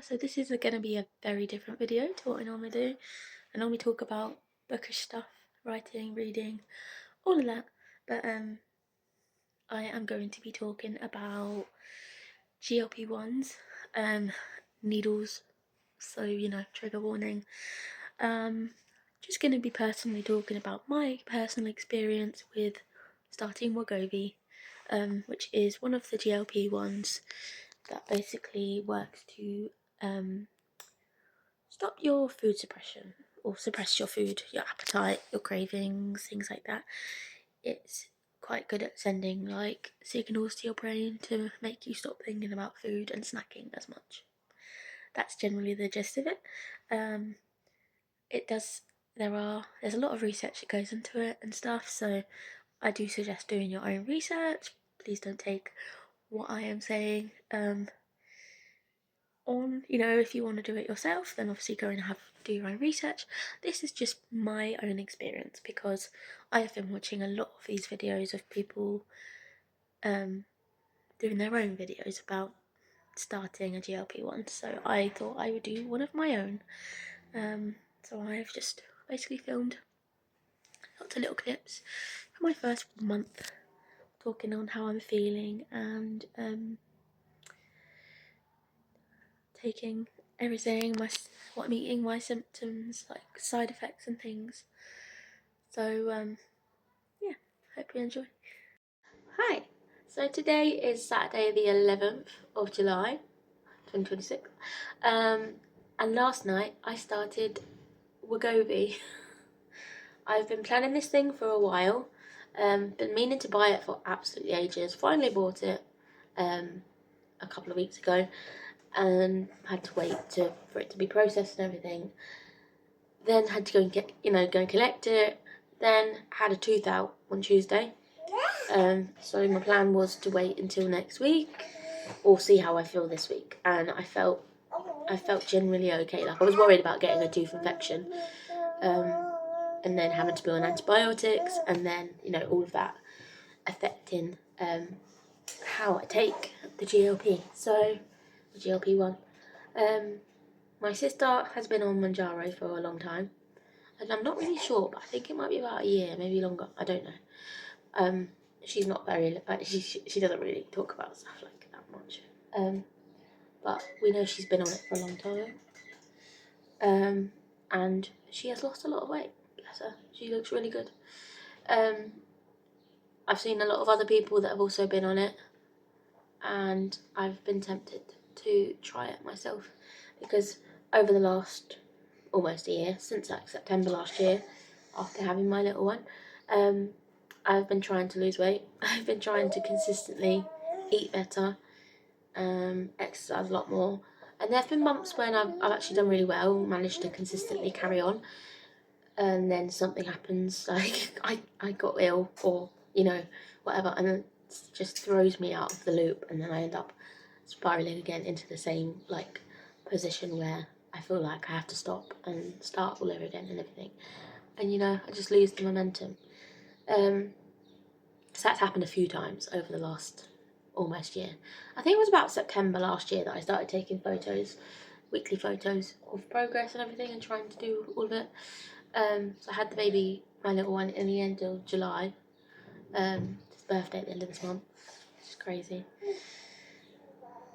So this is going to be a very different video to what I normally do. I normally talk about bookish stuff, writing, reading, all of that. But I am going to be talking about GLP-1s, needles, so trigger warning. Just going to be personally talking about my personal experience with starting Wegovy, which is one of the GLP-1s that basically works to stop your food suppression, or suppress your food, your appetite, your cravings, things like that. It's quite good at sending like signals to your brain to make you stop thinking about food and snacking as much. That's generally the gist of it. It does. There's a lot of research that goes into it and stuff. So I do suggest doing your own research. Please don't take what I am saying on, if you want to do it yourself, then obviously go and do your own research. This is just my own experience because I have been watching a lot of these videos of people doing their own videos about starting a GLP-1, so I thought I would do one of my own. So I've just basically filmed lots of little clips for my first month, talking on how I'm feeling and taking everything, what I'm eating, my symptoms, like side effects and things. So yeah, hope you enjoy. Hi, so today is Saturday the 11th of July 2026, and last night I started Wegovy. I've been planning this thing for a while, been meaning to buy it for absolutely ages. Finally bought it a couple of weeks ago and had to wait for it to be processed and everything. Then had to go and collect it. Then had a tooth out on Tuesday. So my plan was to wait until next week or see how I feel this week. And I felt generally okay. Like I was worried about getting a tooth infection, and then having to be on antibiotics, and then all of that affecting how I take the GLP. So the GLP-1. My sister has been on Manjaro for a long time, and I'm not really sure, but I think it might be about a year, maybe longer. I don't know. She's not very she doesn't really talk about stuff like that much. But we know she's been on it for a long time. And she has lost a lot of weight. Bless her. She looks really good. I've seen a lot of other people that have also been on it, and I've been tempted to try it myself because over the last almost a year, since like September last year, after having my little one, I've been trying to lose weight. I've been trying to consistently eat better, exercise a lot more, and there have been months when I've actually done really well, managed to consistently carry on, and then something happens, like I got ill or whatever, and it just throws me out of the loop, and then I end up spiraling again into the same like position where I feel like I have to stop and start all over again and everything, and I just lose the momentum. So that's happened a few times over the last almost year. I think it was about September last year that I started taking photos, weekly photos of progress and everything, and trying to do all of it. So I had the baby, my little one, in the end of July. His birthday at the end of this month. It's crazy.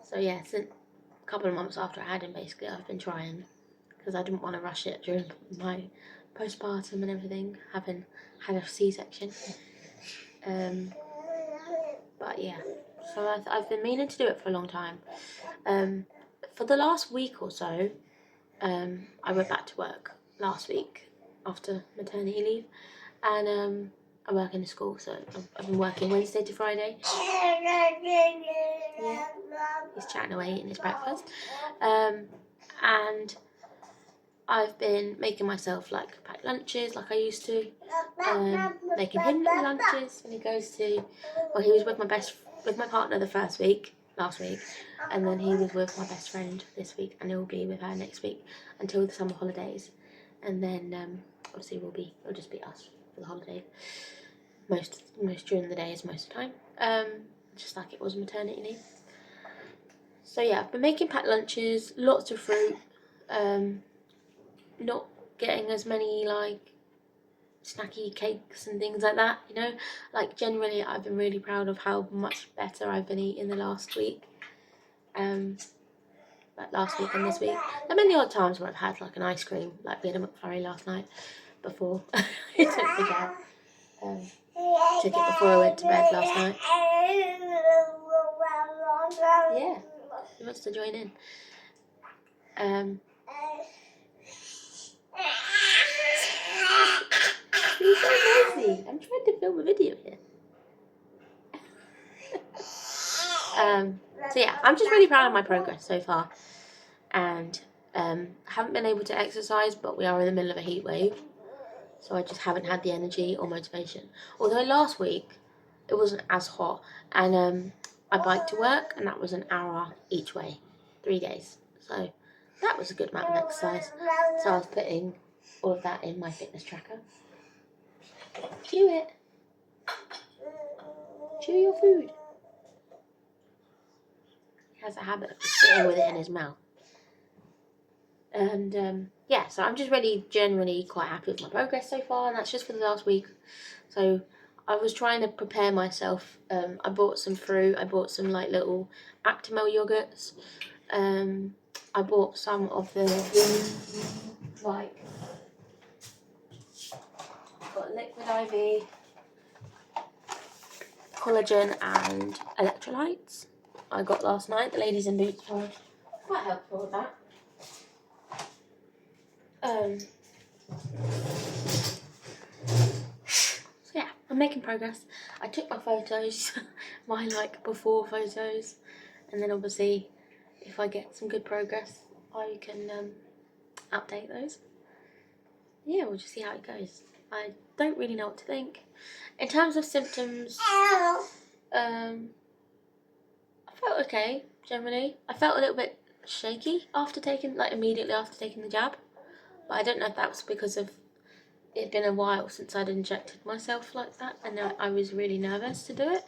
So yeah, since a couple of months after I had him, basically, I've been trying, because I didn't want to rush it during my postpartum and everything, having had a C-section. But yeah, so I've been meaning to do it for a long time. For the last week or so, I went back to work last week after maternity leave, and I work in a school, so I've been working Wednesday to Friday. Yeah, he's chatting away eating his breakfast, and I've been making myself like pack lunches like I used to, making him little lunches when he goes to, well, he was with my partner the first week, last week, and then he was with my best friend this week, and he'll be with her next week until the summer holidays, and then obviously it'll just be us for the holiday, most during the days, most of the time, just like it was maternity leave. So yeah, I've been making packed lunches, lots of fruit, not getting as many like snacky cakes and things like that, you know. Like generally I've been really proud of how much better I've been eating the last week. Like last week and this week. There have been the odd times where I've had like an ice cream, like we had a McFlurry last night before. I took the jab. Took it before I went to bed last night. Yeah, he wants to join in. He's so noisy. I'm trying to film a video here. So yeah, I'm just really proud of my progress so far, and haven't been able to exercise, but we are in the middle of a heat wave, so I just haven't had the energy or motivation. Although last week it wasn't as hot, and I biked to work, and that was an hour each way, 3 days. So that was a good amount of exercise. So I was putting all of that in my fitness tracker. Chew it. Chew your food. He has a habit of just sitting with it in his mouth. And yeah, so I'm just really generally quite happy with my progress so far, and that's just for the last week. So I was trying to prepare myself. I bought some fruit. I bought some like little Actimel yogurts. I bought some of the like got liquid IV, collagen and electrolytes. I got last night. The ladies in Boots were quite helpful with that. So yeah, I'm making progress. I took my photos, my like before photos, and then obviously if I get some good progress I can update those. Yeah, we'll just see how it goes. I don't really know what to think. In terms of symptoms, I felt okay generally. I felt a little bit shaky after taking, like immediately after taking the jab, but I don't know if that was because of it'd been a while since I'd injected myself like that, and I was really nervous to do it.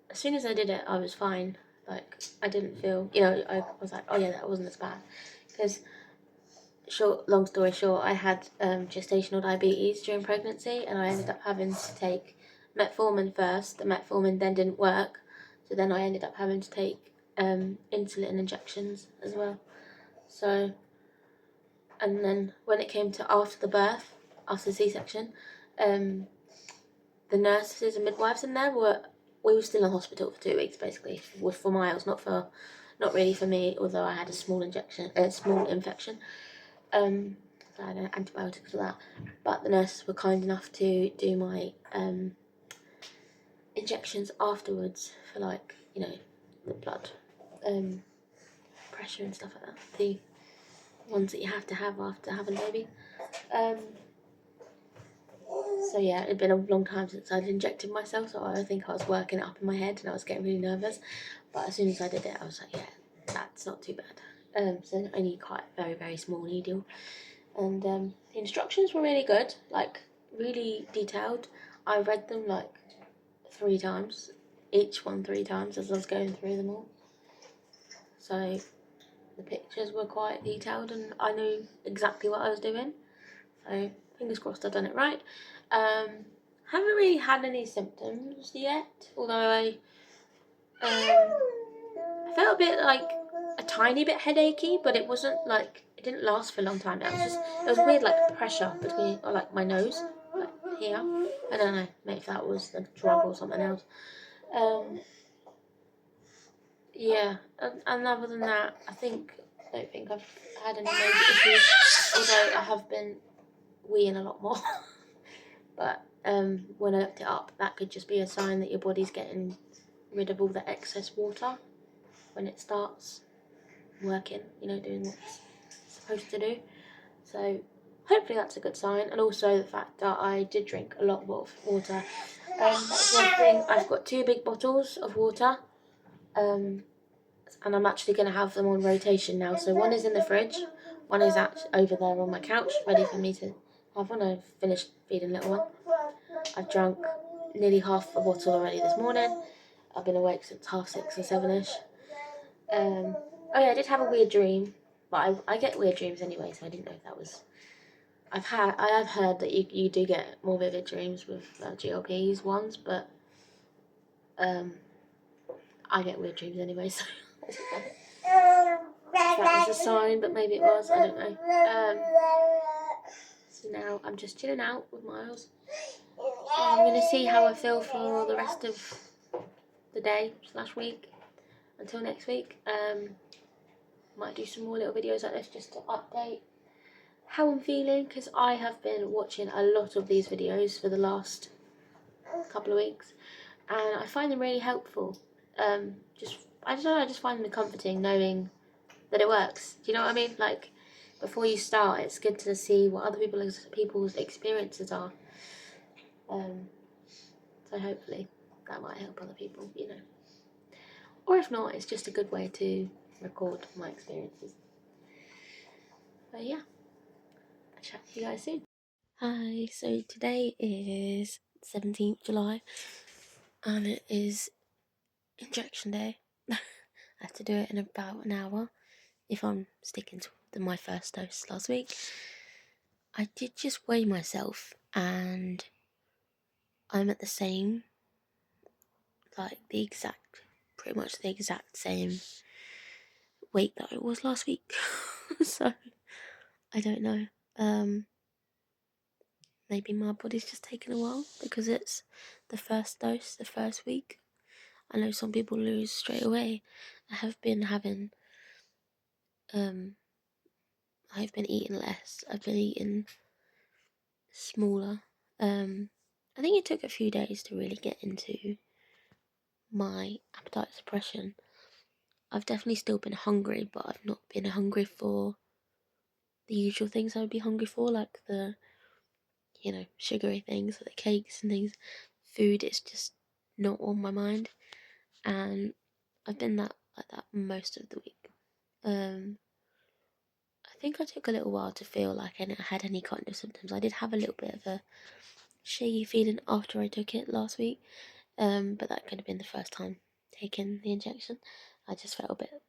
As soon as I did it, I was fine. Like, I didn't feel, I was like, oh yeah, that wasn't as bad. Because, long story short, I had gestational diabetes during pregnancy, and I ended up having to take metformin first. The metformin then didn't work, so then I ended up having to take insulin injections as well. So, and then when it came to after the birth, after the C-section, the nurses and midwives in there we were still in hospital for 2 weeks basically, for Miles, not really for me, although I had a small infection. So I had antibiotics for that, but the nurses were kind enough to do my injections afterwards for like, the blood pressure and stuff like that, the ones that you have to have after having a baby. So yeah, it'd been a long time since I'd injected myself, so I think I was working it up in my head and I was getting really nervous. But as soon as I did it, I was like, yeah, that's not too bad. So only quite very, very small needle. And the instructions were really good, like really detailed. I read them like 3 times, each one 3 times as I was going through them all. So the pictures were quite detailed and I knew exactly what I was doing. So fingers crossed I've done it right. Haven't really had any symptoms yet, although I felt a bit like a tiny bit headachy, but it wasn't like, it didn't last for a long time. It was weird like pressure between, or like my nose, like here. I don't know, maybe if that was a drug or something else. Yeah, and other than that, I don't think I've had any major issues, although I have been weeing a lot more. But when I looked it up, that could just be a sign that your body's getting rid of all the excess water when it starts working, doing what it's supposed to do. So hopefully that's a good sign. And also the fact that I did drink a lot of water. That's one thing. I've got 2 big bottles of water, and I'm actually going to have them on rotation now. So one is in the fridge, one is actually over there on my couch, ready for me to have one. I've finished feeding little one. I've drunk nearly half a bottle already this morning. I've been awake since 6:30 or 7ish. Oh yeah, I did have a weird dream, but I get weird dreams anyway, so I didn't know if that was. I have heard that you do get more vivid dreams with GLPs ones, but I get weird dreams anyway, so I don't know if that was a sign, but maybe it was. I don't know. So now I'm just chilling out with Miles. I'm gonna see how I feel for the rest of the day/week until next week. Might do some more little videos like this just to update how I'm feeling, because I have been watching a lot of these videos for the last couple of weeks, and I find them really helpful. I don't know, I just find them comforting knowing that it works. Do you know what I mean? Like, before you start, it's good to see what other people's experiences are. So hopefully that might help other people, you know. Or if not, it's just a good way to record my experiences. But yeah, I'll chat to you guys soon. Hi, so today is 17th July and it is injection day. I have to do it in about an hour if I'm sticking to my first dose last week. I did just weigh myself and I'm at the same, like pretty much the exact same weight that I was last week. So I don't know. Maybe my body's just taken a while because it's the first dose, the first week. I know some people lose straight away. I have been having, I've been eating less. I've been eating smaller. I think it took a few days to really get into my appetite suppression. I've definitely still been hungry, but I've not been hungry for the usual things I would be hungry for, like the, sugary things, like the cakes and things. Food is just not on my mind, and I've been like that most of the week. I think I took a little while to feel like I had any kind of symptoms. I did have a little bit of a shaky feeling after I took it last week, but that could have been the first time taking the injection. I just felt a bit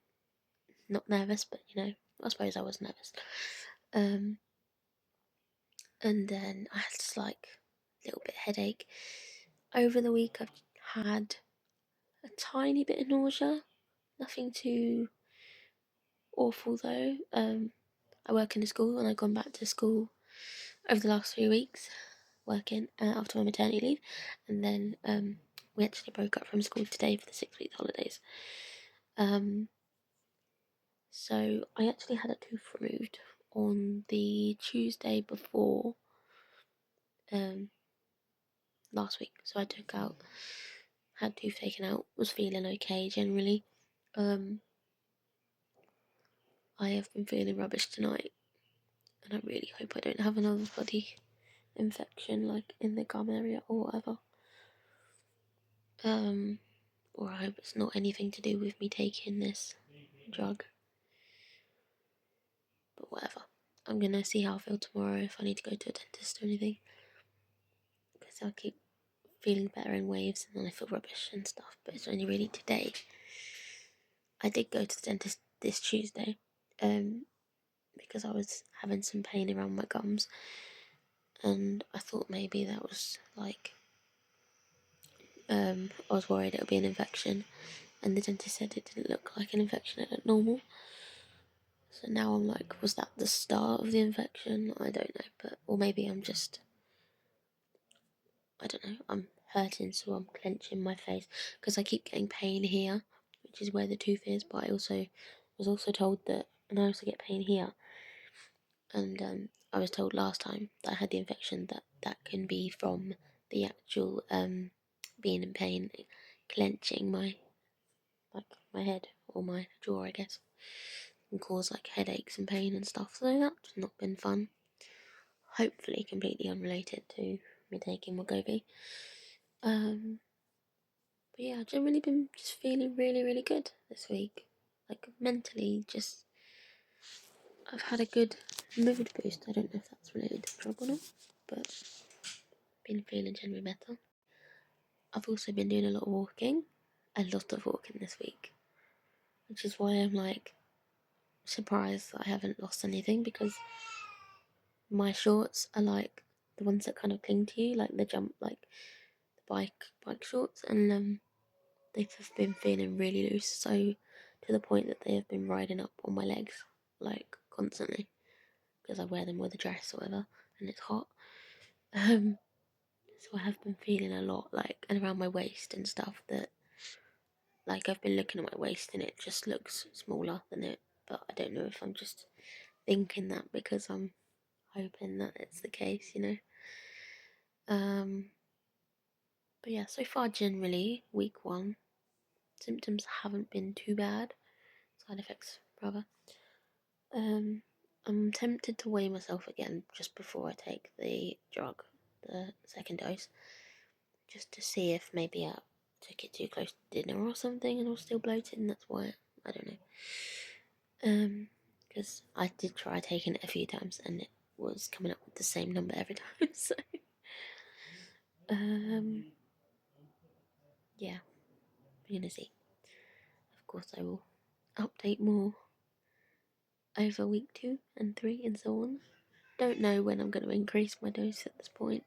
not nervous, but I suppose I was nervous. And then I had just like a little bit headache. Over the week, I've had a tiny bit of nausea, nothing too awful though. I work in a school and I've gone back to school over the last 3 weeks working after my maternity leave, and then we actually broke up from school today for the 6 week holidays. So I actually had a tooth removed on the Tuesday before last week. So I had tooth taken out, was feeling okay generally. I have been feeling rubbish tonight, and I really hope I don't have another bloody infection like in the gum area or whatever. Or I hope it's not anything to do with me taking this drug. But whatever. I'm gonna see how I feel tomorrow, if I need to go to a dentist or anything. Because I'll keep feeling better in waves and then I feel rubbish and stuff. But it's only really today. I did go to the dentist this Tuesday. Because I was having some pain around my gums. And I thought maybe that was like, I was worried it would be an infection, and the dentist said it didn't look like an infection, it looked normal. So now I'm like, was that the start of the infection? I don't know, or maybe I'm just, I don't know, I'm hurting, so I'm clenching my face, because I keep getting pain here, which is where the tooth is, but I was also told that, and I also get pain here, and I was told last time that I had the infection that can be from the actual being in pain, clenching my head or my jaw, I guess, and cause like headaches and pain and stuff. So that's not been fun. Hopefully, completely unrelated to me taking Wegovy. But yeah, I've generally been just feeling really, really good this week. Like mentally, just I've had a good mood boost. I don't know if that's related to the drug or not, but been feeling generally better. I've also been doing a lot of walking this week. which is why I'm like surprised that I haven't lost anything, because my shorts are like the ones that kind of cling to you, like the jump, like the bike shorts, and they've been feeling really loose, so to the point that they have been riding up on my legs like constantly, because I wear them with a dress or whatever, and it's hot. So I have been feeling a lot like, and around my waist and stuff, that like I've been looking at my waist and it just looks smaller than it, but I don't know if I'm just thinking that because I'm hoping that it's the case, you know. But yeah, so far generally week 1 symptoms haven't been too bad, side effects rather. I'm tempted to weigh myself again just before I take the drug, the second dose, just to see if maybe I took it too close to dinner or something and I was still bloated, and that's why. I don't know. Because I did try taking it a few times and it was coming up with the same number every time. So, yeah, we're gonna see. Of course, I will update more over week 2 and 3 and so on. Don't know when I'm going to increase my dose at this point,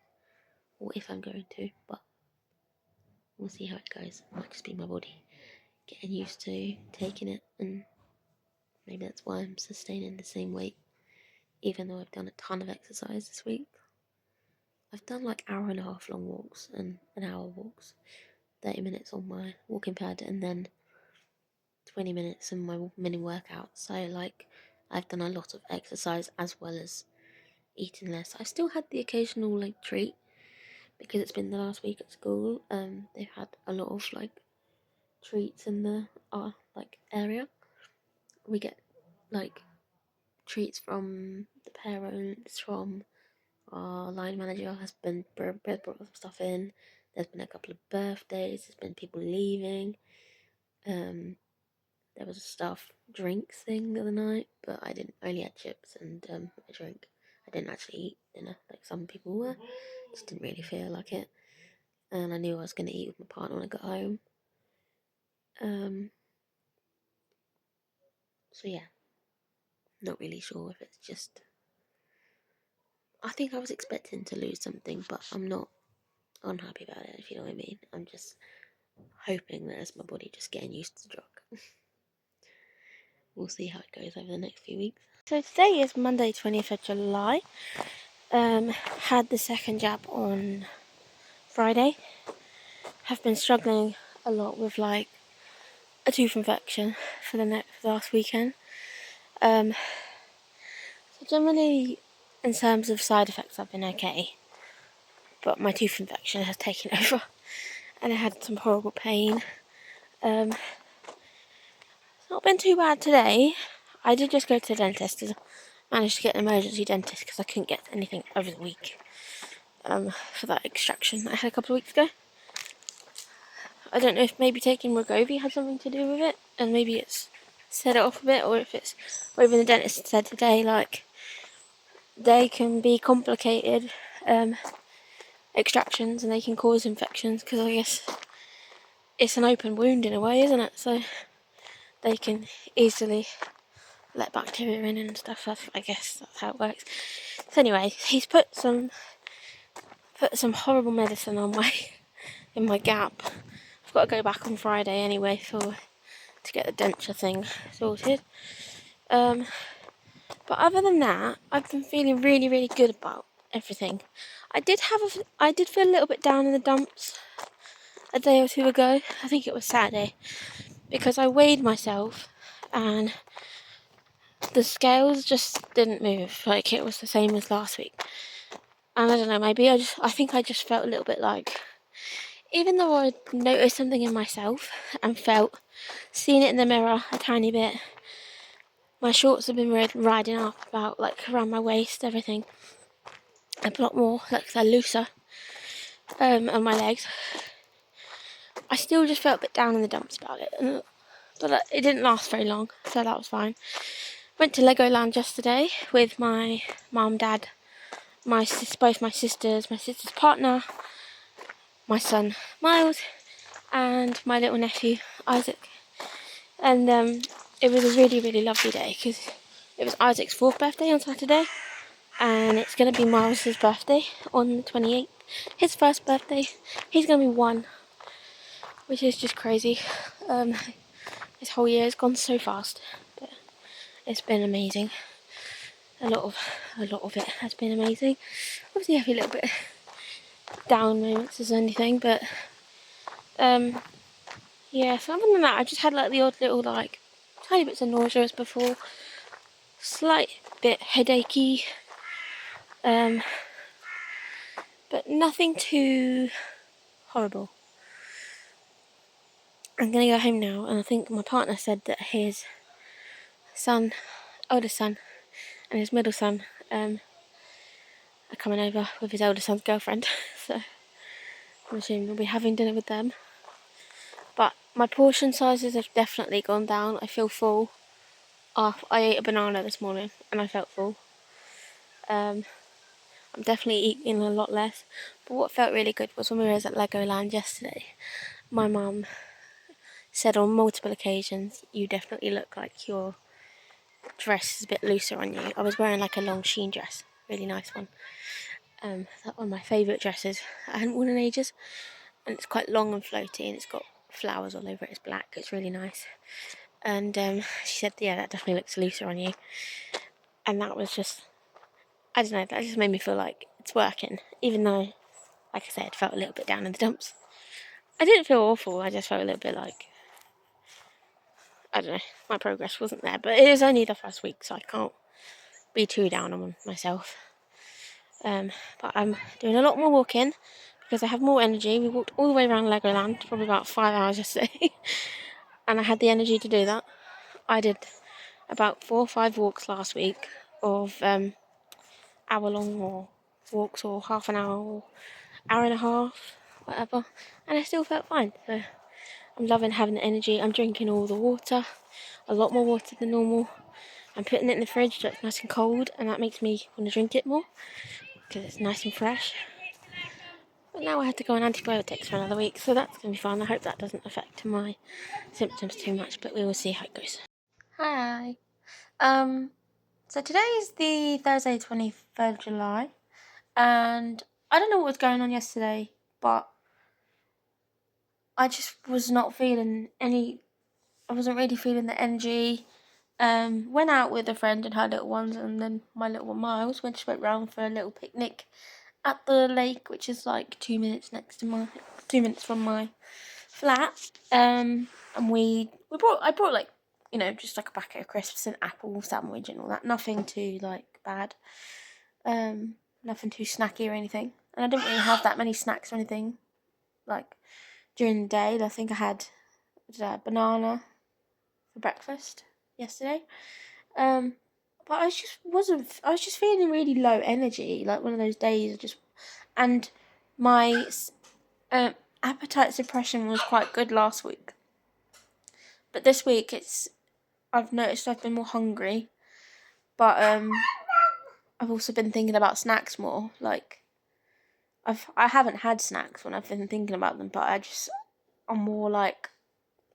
or if I'm going to, but we'll see how it goes. It might just be my body getting used to taking it, and maybe that's why I'm sustaining the same weight, even though I've done a ton of exercise this week. I've done like 1.5 hour long walks and an hour walks, 30 minutes on my walking pad, and then 20 minutes in my mini workout. So like, I've done a lot of exercise as well as eating less. I still had the occasional like treat, because it's been the last week at school. They've had a lot of like treats in the like area. We get like treats from the parents, from our line manager has been brought some stuff in. There's been a couple of birthdays. There's been people leaving. There was a staff drinks thing the other night, but I didn't. I only had chips and a drink. I didn't actually eat dinner like some people were. Just didn't really feel like it, and I knew I was going to eat with my partner when I got home. So yeah, not really sure if it's just. I think I was expecting to lose something, but I'm not unhappy about it, if you know what I mean. I'm just hoping that it's my body just getting used to the drug. We'll see how it goes over the next few weeks. So today is Monday 20th of July. Had the second jab on Friday. Have been struggling a lot with like a tooth infection for the last weekend. So generally, in terms of side effects, I've been okay, but my tooth infection has taken over, and I had some horrible pain. It's not been too bad today. I did just go to the dentist. I managed to get an emergency dentist because I couldn't get anything over the week for that extraction I had a couple of weeks ago. I don't know if maybe taking Wegovy had something to do with it, and maybe it's set it off a bit, or if it's, or even the dentist said today, like, they can be complicated extractions and they can cause infections, because I guess it's an open wound in a way, isn't it? So they can easily let bacteria in and stuff. I guess that's how it works. So anyway, he's put some horrible medicine on in my gap. I've got to go back on Friday anyway to get the denture thing sorted. But other than that, I've been feeling really, really good about everything. I did feel a little bit down in the dumps a day or two ago. I think it was Saturday, because I weighed myself and the scales just didn't move. Like, it was the same as last week. And I don't know, maybe I think I just felt a little bit like, even though I noticed something in myself and seen it in the mirror a tiny bit, my shorts have been riding up about, like, around my waist, everything. A lot more, like, they're looser on my legs. I still just felt a bit down in the dumps about it, but it didn't last very long, so that was fine. Went to Legoland yesterday with my mum, dad, both my sister's partner, my son Miles, and my little nephew Isaac. And it was a really, really lovely day because it was Isaac's 4th birthday on Saturday, and it's going to be Miles's birthday on the 28th. His first birthday. He's going to be 1, which is just crazy. This whole year has gone so fast, but it's been amazing. A lot of it has been amazing. Obviously, I have a little bit down moments as anything, but yeah. So other than that, I just had like the odd little like tiny bits of nauseous before, slight bit headachy, but nothing too horrible. I'm gonna go home now, and I think my partner said that his oldest son, and his middle son are coming over with his older son's girlfriend. So I'm assuming we'll be having dinner with them. But my portion sizes have definitely gone down. I feel full. I ate a banana this morning and I felt full. I'm definitely eating a lot less. But what felt really good was when we were at Legoland yesterday. My mum said on multiple occasions, you definitely look like your dress is a bit looser on you. I was wearing like a long sheen dress, really nice one. That's one of my favourite dresses I hadn't worn in ages. And it's quite long and floaty, and it's got flowers all over it. It's black, it's really nice. And she said, yeah, that definitely looks looser on you. And that was just, I don't know, that just made me feel like it's working. Even though, like I said, felt a little bit down in the dumps. I didn't feel awful, I just felt a little bit like, I don't know, my progress wasn't there. But it is only the first week, so I can't be too down on myself. But I'm doing a lot more walking because I have more energy. We walked all the way around Legoland, probably about 5 hours yesterday. And I had the energy to do that. I did about 4 or 5 walks last week of hour-long walks or half an hour or hour and a half, whatever. And I still felt fine. So I'm loving having the energy. I'm drinking all the water, a lot more water than normal. I'm putting it in the fridge so it's nice and cold, and that makes me want to drink it more because it's nice and fresh. But now I have to go on antibiotics for another week, so that's going to be fun. I hope that doesn't affect my symptoms too much, but we will see how it goes. Hi. So today is the Thursday, 23rd of July, and I don't know what was going on yesterday, but I just was not feeling I wasn't really feeling the energy. Went out with a friend and her little ones, and then my little one Miles went round for a little picnic at the lake, which is like 2 minutes from my flat. And I brought like, just like a packet of crisps and apple sandwich and all that. Nothing too like bad. Nothing too snacky or anything. And I didn't really have that many snacks or anything like during the day. I think I had a banana for breakfast yesterday. But I was just feeling really low energy, like one of those days and my appetite suppression was quite good last week. But this week I've noticed I've been more hungry, but I've also been thinking about snacks more. Like I haven't had snacks when I've been thinking about them, but I'm more like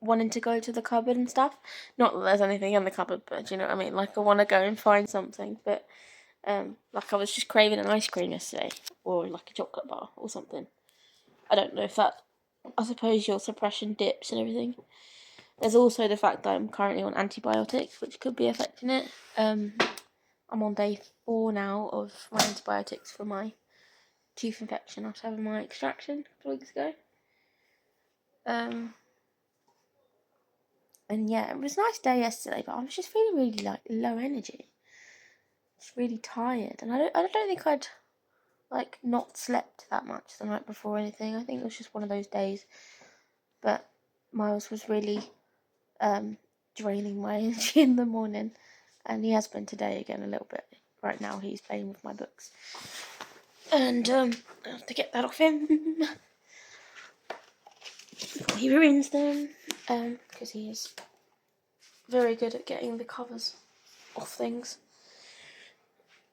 wanting to go to the cupboard and stuff. Not that there's anything in the cupboard, but do you know what I mean? Like I want to go and find something, but like I was just craving an ice cream yesterday, or like a chocolate bar or something. I don't know if I suppose your suppression dips and everything. There's also the fact that I'm currently on antibiotics, which could be affecting it. I'm on day 4 now of my antibiotics for my tooth infection after having my extraction a couple of weeks ago. And yeah, it was a nice day yesterday, but I was just feeling really like low energy. Just really tired, and I don't think I'd like not slept that much the night before or anything. I think it was just one of those days. But Miles was really draining my energy in the morning, and he has been today again a little bit. Right now he's playing with my books, and I have to get that off him before he ruins them, because he is very good at getting the covers off things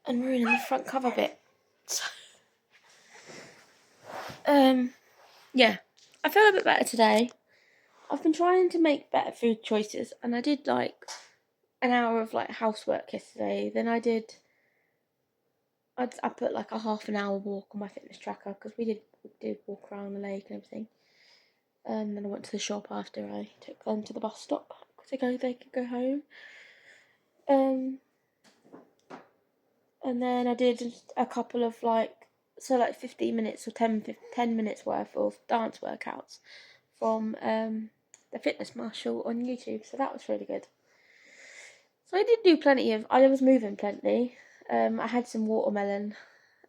and ruining the front cover bit. So, yeah, I feel a bit better today. I've been trying to make better food choices, and I did like an hour of like housework yesterday. Then I put like a half an hour walk on my fitness tracker because we did walk around the lake and everything. And then I went to the shop after I took them to the bus stop because they could go home. And then I did a couple of like 15 minutes or 10 minutes worth of dance workouts from the Fitness Marshal on YouTube. So that was really good. So I did do plenty of, I was moving plenty. I had some watermelon,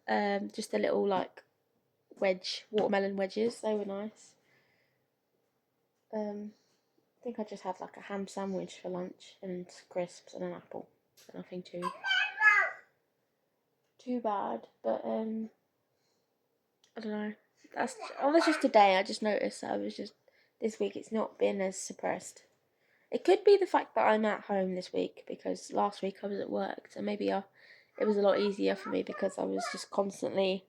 just a little like watermelon wedges. They were nice. I think I just had like a ham sandwich for lunch and crisps and an apple. So nothing too bad, but I don't know. That's just today. I just noticed that this week it's not been as suppressed. It could be the fact that I'm at home this week because last week I was at work, so maybe it was a lot easier for me because I was just constantly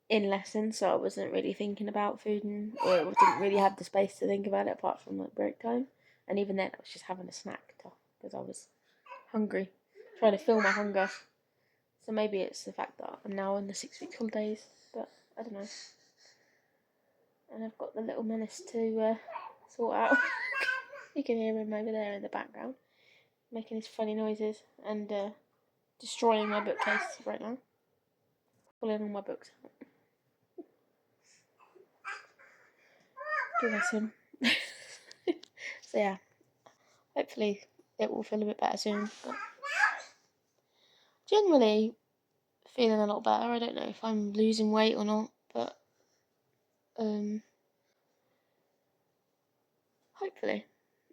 in lessons, so I wasn't really thinking about food or I didn't really have the space to think about it apart from like break time. And even then, I was just having a snack because I was hungry, trying to fill my hunger. So maybe it's the fact that I'm now on the 6-week holidays, but I don't know. And I've got the little menace to sort out. You can hear him over there in the background, making his funny noises and destroying my bookcase right now. Pulling all my books out. Bless him. So yeah, hopefully it will feel a bit better soon. But generally, feeling a lot better. I don't know if I'm losing weight or not, but hopefully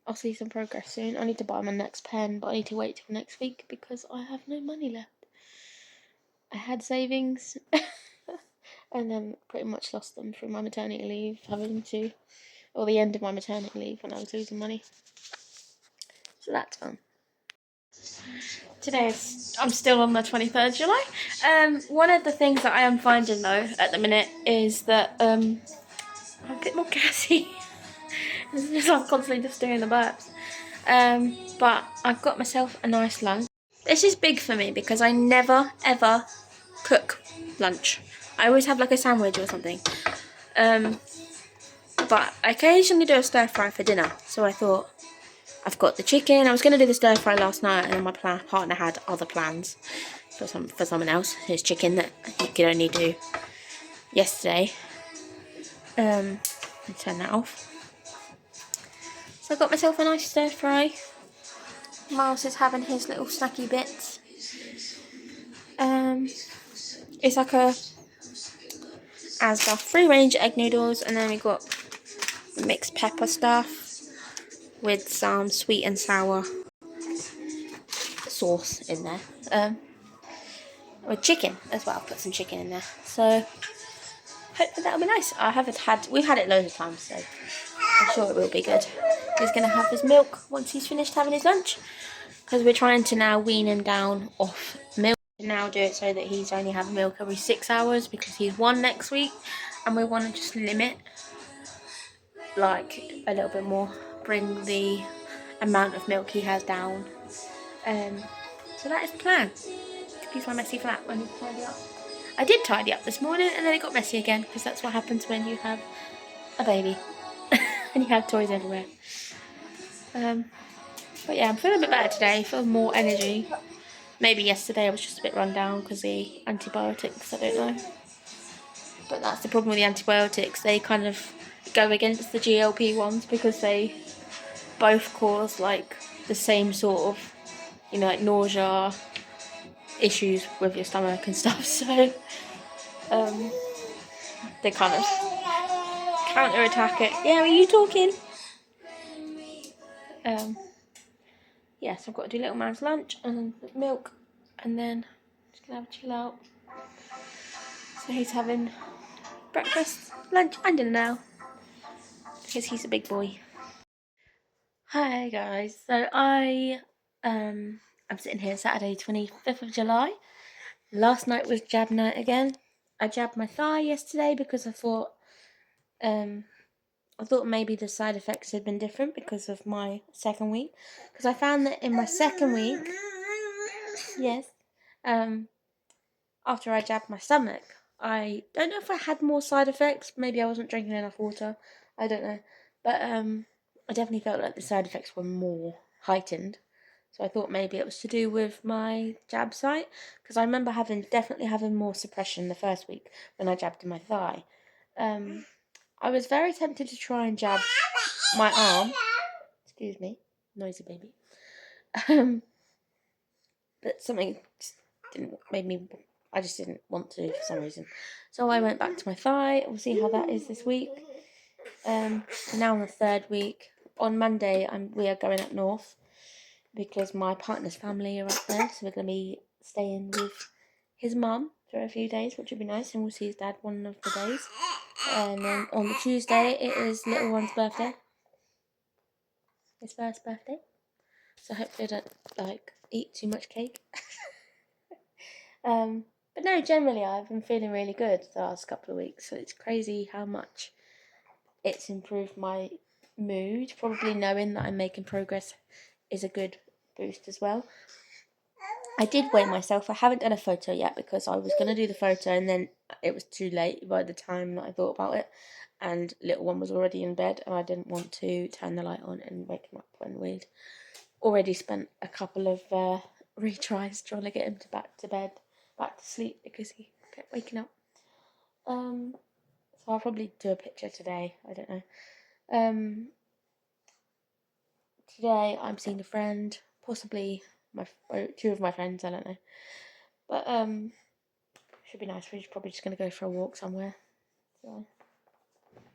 I'll see some progress soon. I need to buy my next pen, but I need to wait till next week because I have no money left. I had savings and then pretty much lost them through my maternity leave, or the end of my maternity leave when I was losing money. So that's fun. I'm still on the 23rd July. One of the things that I am finding though at the minute is that I'm a bit more gassy. I'm constantly just doing the burps. But I've got myself a nice lunch. This is big for me because I never ever cook lunch. I always have like a sandwich or something. But I occasionally do a stir fry for dinner. So I thought, I've got the chicken. I was going to do the stir fry last night, and then my partner had other plans for someone else. His chicken that he could only do yesterday. I turned that off. So I got myself a nice stir fry. Miles is having his little snacky bits. It's like a Asda free range egg noodles, and then we got the mixed pepper stuff with some sweet and sour sauce in there. With chicken as well. Put some chicken in there. So hopefully that'll be nice. We've had it loads of times, so I'm sure it will be good. He's gonna have his milk once he's finished having his lunch, because we're trying to now wean him down off milk. Now do it so that he's only having milk every 6 hours because he's 1 next week, and we want to just limit like a little bit more, bring the amount of milk he has down. So that is the plan. Excuse my messy flat. I need to tidy up. I did tidy up this morning and then it got messy again because that's what happens when you have a baby and you have toys everywhere. But yeah, I'm feeling a bit better today. I feel more energy. Maybe yesterday I was just a bit run down because the antibiotics, I don't know. But that's the problem with the antibiotics. They kind of go against the GLP-1s because they both cause like the same sort of, like nausea, issues with your stomach and stuff. So they kind of counter-attack it. Yeah, are you talking? Yeah, so I've got to do little man's lunch and milk, and then just gonna have a chill out. So he's having breakfast, lunch and dinner now because he's a big boy. Hi guys, so I'm sitting here Saturday 25th of July. Last night was jab night again. I jabbed my thigh yesterday because I thought I thought maybe the side effects had been different because of my second week. Because I found that in my second week, yes, after I jabbed my stomach, I don't know if I had more side effects. Maybe I wasn't drinking enough water. I don't know. But I definitely felt like the side effects were more heightened. So I thought maybe it was to do with my jab site. Because I remember definitely having more suppression the first week when I jabbed in my thigh. I was very tempted to try and jab my arm. Excuse me, noisy baby. But something just I just didn't want to for some reason. So I went back to my thigh. We'll see how that is this week. Now on the third week. On Monday, we are going up north because my partner's family are up there. So we're going to be staying with his mum for a few days, which would be nice. And we'll see his dad one of the days. And then on the Tuesday, it is little one's birthday. His first birthday. So hopefully I don't eat too much cake. But no, generally I've been feeling really good the last couple of weeks. So it's crazy how much it's improved my mood. Probably knowing that I'm making progress is a good boost as well. I did weigh myself. I haven't done a photo yet because I was going to do the photo and then it was too late by the time that I thought about it. And little one was already in bed and I didn't want to turn the light on and wake him up when we'd already spent a couple of retries trying to get him back to sleep because he kept waking up. So I'll probably do a picture today. I don't know. Today I'm seeing a friend, possibly two of my friends. I don't know, but should be nice. We're probably just gonna go for a walk somewhere. So,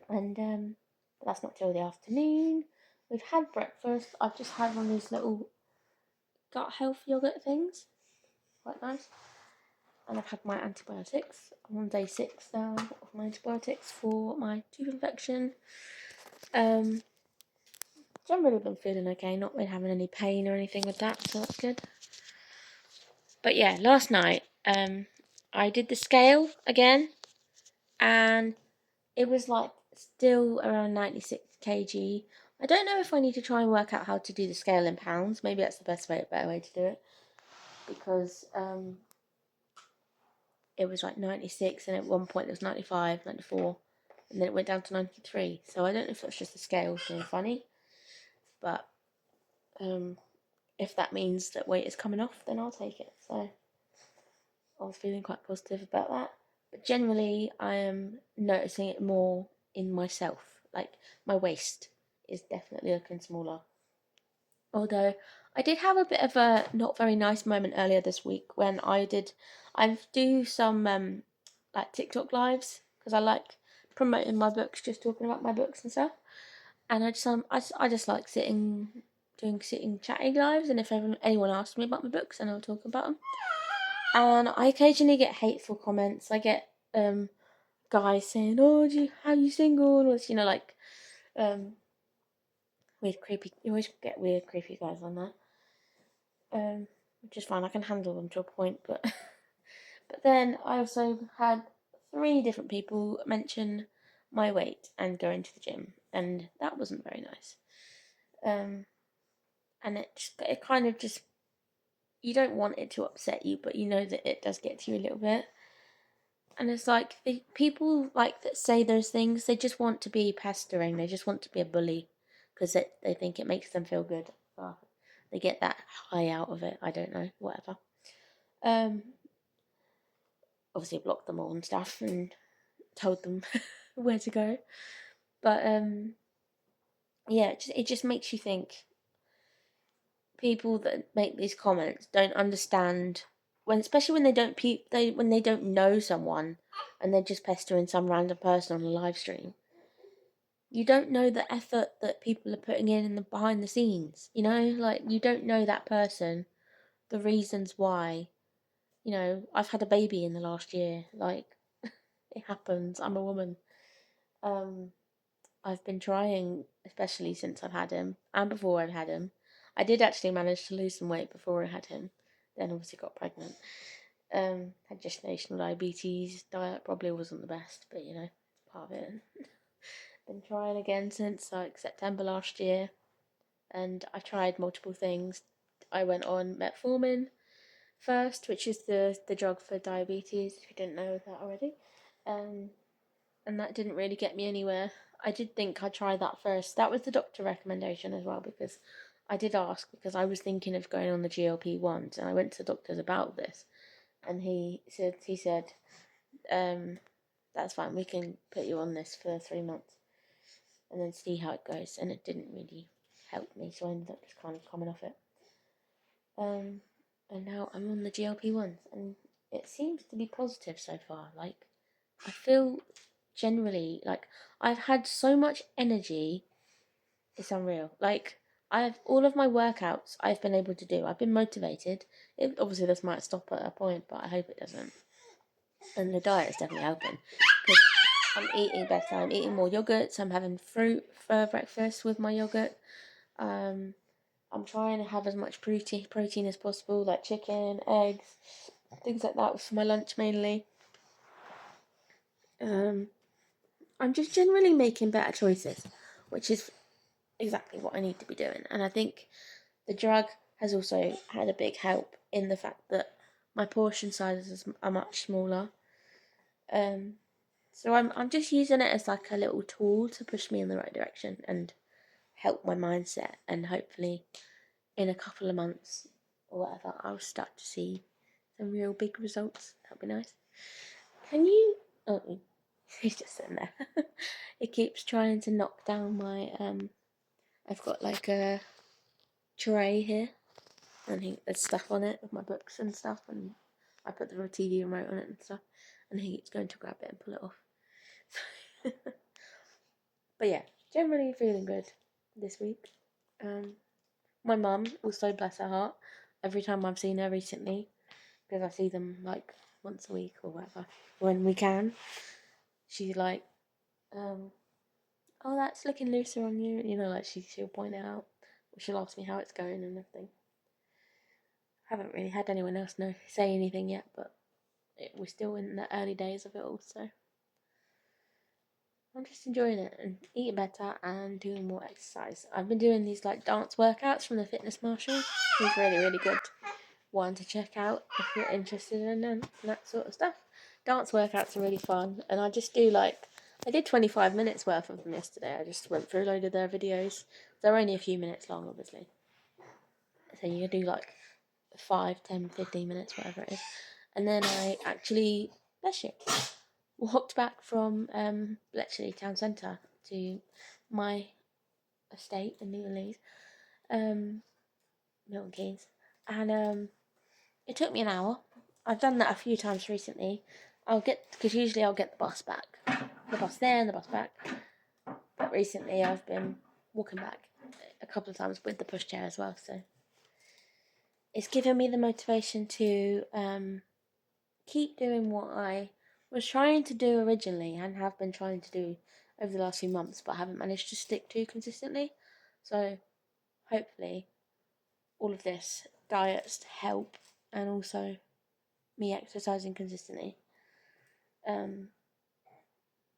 and but that's not till the afternoon. We've had breakfast. I've just had one of these little gut health yogurt things. Quite nice. And I've had my antibiotics. I'm on day 6 now of my antibiotics for my tooth infection. Generally been feeling okay, not been having any pain or anything with that, so that's good. But yeah, last night I did the scale again, and it was still around 96 kg. I don't know if I need to try and work out how to do the scale in pounds. Maybe that's the better way to do it, because it was 96 and at one point it was 95, 94, and then it went down to 93. So I don't know if that's just the scale being funny, but if that means that weight is coming off, then I'll take it. So I was feeling quite positive about that. But generally, I am noticing it more in myself. My waist is definitely looking smaller. Although I did have a bit of a not very nice moment earlier this week when I do some TikTok lives because I like promoting my books, just talking about my books and stuff. And I just like doing chatting lives. And if anyone asks me about my books, then I'll talk about them. And I occasionally get hateful comments. I get guys saying, "Oh, how you single?" And it's, weird, creepy. You always get weird, creepy guys on that. Which is fine. I can handle them to a point, but but then I also had 3 different people mention my weight and going to the gym, and that wasn't very nice. And it kind of just, you don't want it to upset you, but you know that it does get to you a little bit. And it's the people that say those things, they just want to be pestering. They just want to be a bully because they think it makes them feel good. They get that high out of it. I don't know, whatever. Obviously blocked them all and stuff and told them where to go. But yeah, it just makes you think. People that make these comments don't understand especially when when they don't know someone and they're just pestering some random person on a live stream. You don't know the effort that people are putting in the behind the scenes. You don't know that person, the reasons why. I've had a baby in the last year. It happens. I'm a woman. I've been trying, especially since I've had him and before I've had him. I did actually manage to lose some weight before I had him. Then obviously got pregnant. Had gestational diabetes. Diet probably wasn't the best, but it's part of it. been trying again since like September last year, and I tried multiple things. I went on metformin first, which is the drug for diabetes, if you didn't know that already. And that didn't really get me anywhere. I did think I'd try that first. That was the doctor recommendation as well, because I did ask, because I was thinking of going on the GLP-1s, and I went to doctors about this, and he said, that's fine, we can put you on this for 3 months and then see how it goes. And it didn't really help me, so I ended up just kind of coming off it. And now I'm on the GLP-1s, and it seems to be positive so far. Like, I feel generally like I've had so much energy, it's unreal. Like, I've all of my workouts I've been able to do. I've been motivated. Obviously this might stop at a point, but I hope it doesn't. And the diet is definitely helping, because I'm eating better. I'm eating more yogurts. I'm having fruit for breakfast with my yogurt. I'm trying to have as much protein as possible, like chicken, eggs, things like that for my lunch mainly. I'm just generally making better choices, which is exactly what I need to be doing. And I think the drug has also had a big help in the fact that my portion sizes are much smaller. So I'm just using it as like a little tool to push me in the right direction and help my mindset, and hopefully in a couple of months or whatever I'll start to see some real big results. That'd be nice. Can you? Oh, he's just sitting there. It keeps trying to knock down my I've got like a tray here, and there's stuff on it with my books and stuff, and I put the TV remote on it and stuff, and he's going to grab it and pull it off. But yeah, generally feeling good this week. My mum, also bless her heart, every time I've seen her recently, because I see them like once a week or whatever, when we can, she's like, oh, that's looking looser on you, like she'll point it out, or she'll ask me how it's going and everything. Haven't really had anyone else say anything yet, but we're still in the early days of it all, so I'm just enjoying it and eating better and doing more exercise. I've been doing these like dance workouts from the fitness marshal. He's really, really good. One to check out if you're interested in that sort of stuff. Dance workouts are really fun, and I did 25 minutes worth of them yesterday. I just went through a load of their videos. They're only a few minutes long, obviously. So you do like 5, 10, 15 minutes, whatever it is. And then I actually, bless you, walked back from Bletchley town centre to my estate in Milton Keynes, Milton Keynes, and it took me an hour. I've done that a few times recently. Because usually I'll get the bus back, the bus there and the bus back. But recently I've been walking back a couple of times with the pushchair as well. So it's given me the motivation to keep doing what I was trying to do originally and have been trying to do over the last few months, but haven't managed to stick to consistently. So hopefully all of this, diets help, and also me exercising consistently,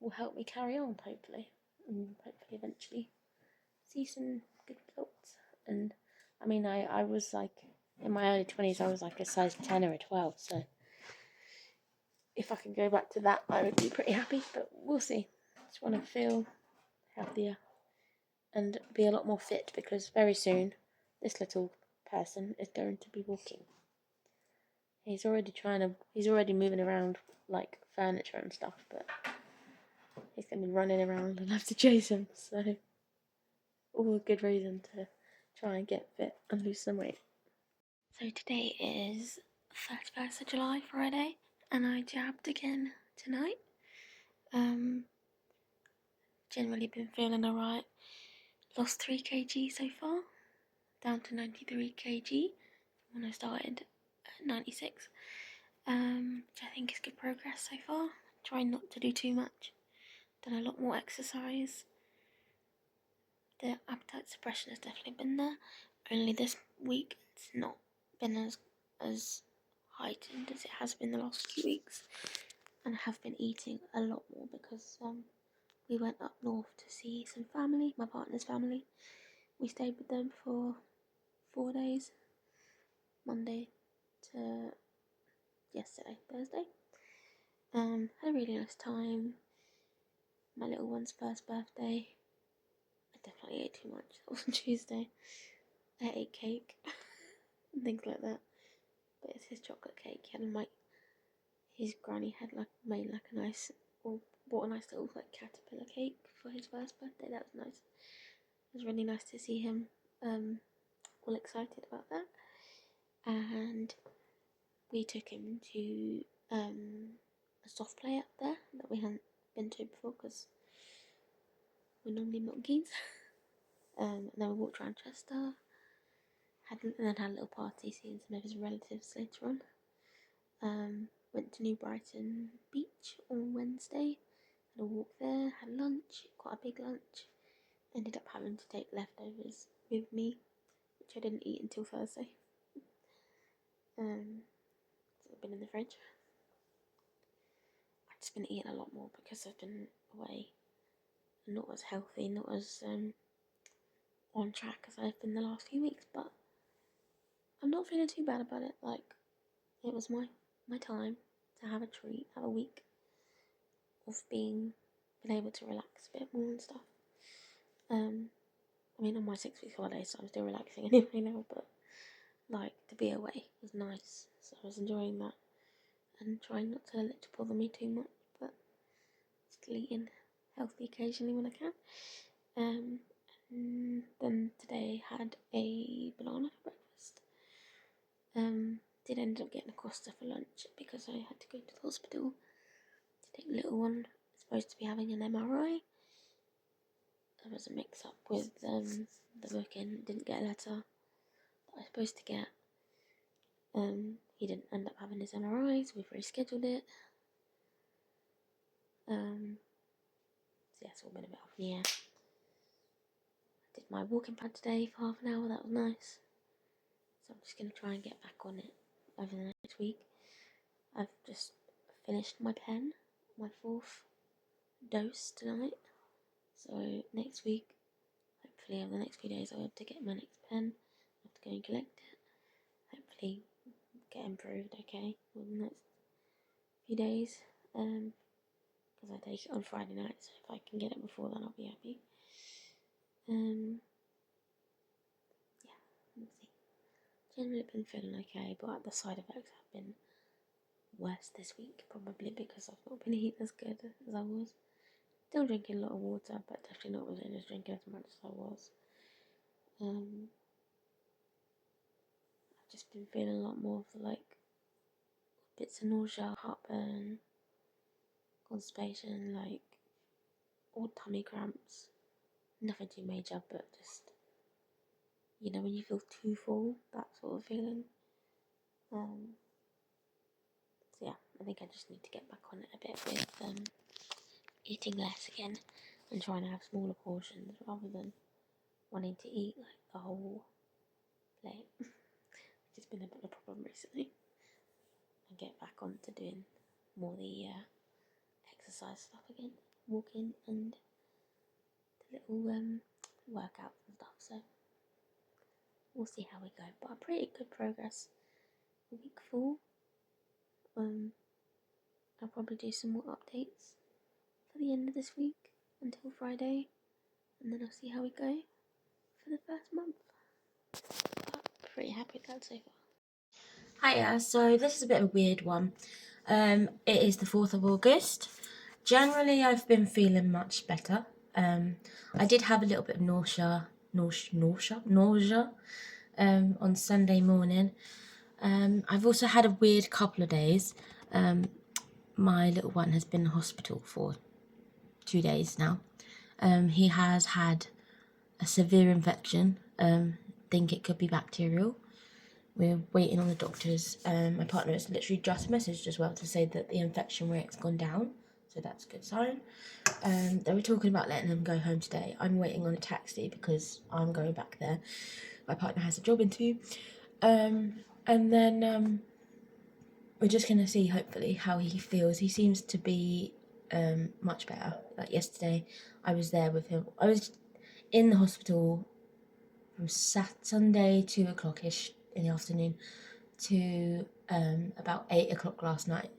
will help me carry on, hopefully, and hopefully eventually see some good results. And I mean, I was like, in my early 20s, I was like a size 10 or a 12, so if I can go back to that, I would be pretty happy, but we'll see. I just want to feel healthier and be a lot more fit, because very soon this little person is going to be walking. He's already moving around like furniture and stuff, but he's going to be running around and I have to chase him, so all a good reason to try and get fit and lose some weight. So today is 31st of July, Friday, and I jabbed again tonight. Generally been feeling alright. Lost 3 kg so far, down to 93 kg when I started at 96, which I think is good progress so far. Trying not to do too much, done a lot more exercise. The appetite suppression has definitely been there, only this week it's not been as heightened as it has been the last few weeks, and I have been eating a lot more because we went up north to see some family, my partner's family. We stayed with them for 4 days, Monday to yesterday, Thursday. Had a really nice time. My little one's first birthday. I definitely ate too much. That was on Tuesday. I ate cake and things like that. But it's his chocolate cake. He had his granny had made a nice, or bought a nice little caterpillar cake for his first birthday. That was nice. It was really nice to see him all excited about that. And we took him to a soft play up there that we hadn't been to before because we're normally Milton Keynes. And then we walked around Chester, and then had a little party seeing some of his relatives later on. Went to New Brighton Beach on Wednesday, had a walk there, had lunch, quite a big lunch. Ended up having to take leftovers with me, which I didn't eat until Thursday. So I've been in the fridge. I've just been eating a lot more because I've been away, not as healthy, not as on track as I've been the last few weeks, but I'm not feeling too bad about it. It was my time to have a treat, have a week of being able to relax a bit more and stuff. I mean, on my 6 week holiday, so I'm still relaxing anyway now, but to be away was nice, so I was enjoying that and trying not to let it bother me too much, but still eating healthy occasionally when I can. And then today had a banana for breakfast. Did end up getting a Costa for lunch because I had to go to the hospital to take the little one. Supposed to be having an MRI. There was a mix up with the booking. Didn't get a letter that I was supposed to get. He didn't end up having his MRI, so we've rescheduled it. So yeah, it's all been a bit up in the air. I did my walking pad today for half an hour. That was nice. So I'm just going to try and get back on it over the next week. I've just finished my pen, my 4th dose tonight. So next week, hopefully over the next few days, I'll be able to get my next pen. I'll have to go and collect it. Hopefully get improved okay within the next few days. Because I take it on Friday night, so if I can get it before then, I'll be happy. Yeah, we'll see. Generally been feeling okay, but the side effects have been worse this week, probably because I've not been eating as good as I was. Still drinking a lot of water, but definitely not really just drinking as much as I was. I've just been feeling a lot more of the bits of nausea, heartburn, constipation, odd tummy cramps. Nothing too major, but just, when you feel too full, that sort of feeling. So yeah, I think I just need to get back on it a bit with eating less again and trying to have smaller portions rather than wanting to eat the whole plate, which has been a bit of a problem recently. And get back on to doing more the exercise stuff again, walking and the little workouts and stuff. So we'll see how we go, but pretty good progress. Week 4. I'll probably do some more updates for the end of this week until Friday, and then I'll see how we go for the first month. But pretty happy with that so far. Hiya, so this is a bit of a weird one. It is the 4th of August. Generally, I've been feeling much better. I did have a little bit of nausea on Sunday morning. I've also had a weird couple of days. My little one has been in hospital for 2 days now. He has had a severe infection. Think it could be bacterial. We're waiting on the doctors. My partner has literally just messaged as well to say that the infection rate's gone down, so that's a good sign. They were talking about letting them go home today. I'm waiting on a taxi because I'm going back there. My partner has a job interview. And then we're just going to see, hopefully, how he feels. He seems to be much better. like yesterday, I was there with him. I was in the hospital from Sunday 2 o'clock-ish in the afternoon to about 8 o'clock last night,